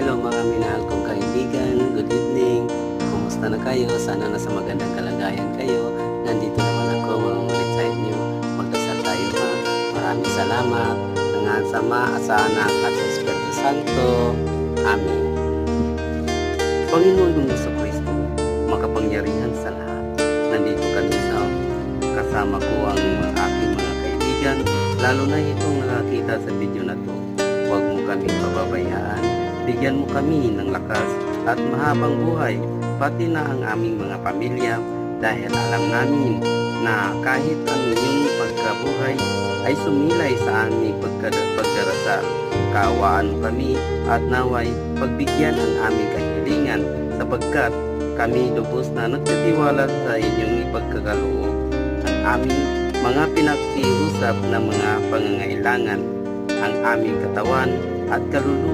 Hello mga minahal kong kaibigan, good evening. Kumusta na kayo? Sana nasa magandang kalagayan kayo. Nandito naman ako ulit sa inyo. Magdasal tayo ha. Maraming salamat. Ng Sama, sa Anak at sa Espiritu Santo. Amen. Panginoon kong Jesucristo, makapangyarihan sa lahat. Nandito ka doon sa kasama ko ang aking mga kaibigan, lalo na itong nakakita sa video na to. Huwag mo kami pababayaan. Bigyan mo kami ng lakas at mahabang buhay, pati na ang aming mga pamilya, dahil alam namin na kahit ang iyong pagkabuhay ay sumilay sa aming pagdarasal. Kaawaan mo kami at naway pagbigyan ang aming kahilingan, sapagkat kami lubos na nagtitiwala sa inyong ipagkakaloob ang aming mga pinag-iusap na mga pangangailangan, ang aming katawan at kaluluwa